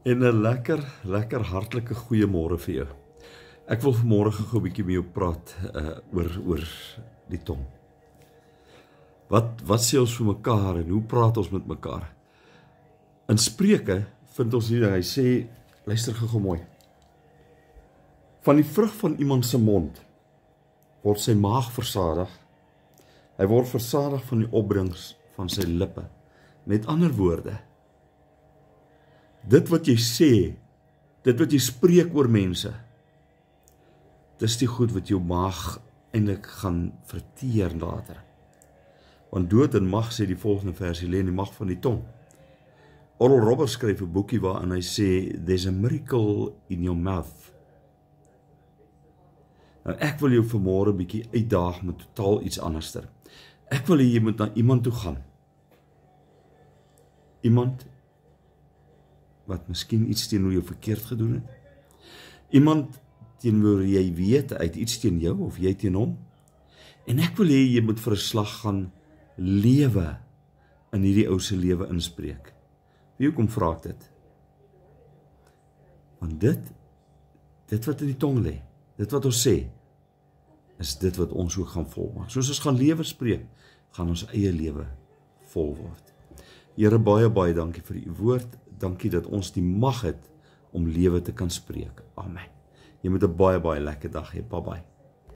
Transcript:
En 'n lekker hartlike goeiemôre vir jou. Ek wil vanmôre gou 'n bietjie met jou praat oor die tong. Wat sê ons vir mekaar en hoe praat ons met mekaar? In Spreuke vind ons hier, hy sê, luister gou mooi. Van die vrug van iemand se mond word sy maag versadig. Hy word versadig van die opbrengs van sy lippe. Met ander woorde, dit wat jy sê, dit wat jy spreek oor mense, dis die goed wat jou maag eintlik gaan verteer later. Want dood en mag, sê die volgende versie, lê in die mag van die tong. Oral Roberts skryf 'n boekie waarin hy sê, there's a miracle in your mouth. Nou ek wil jou vanmôre bietjie uitdaag met totaal iets anderster. Ek wil hê jy moet na iemand toe gaan. Iemand wat miskien iets teenoor jou verkeerd gedoen het. Iemand teenoor jy weet, hy het iets teen jou of jy teen hom. En ek wil hê jy moet vir 'n slag gaan lewe in hierdie ou se lewe inspreek. Wie hoekom vra ek dit? Want dit wat in die tong lê, dit wat ons sê, is dit wat ons ook gaan volmaak. Soos ons gaan lewe spreek, gaan ons eie lewe vol word. Here, baie dankie vir u woord. Dankie dat ons die mag het om lewe te kan spreek. Amen. Jy moet 'n baie lekker dag hê. Bye bye.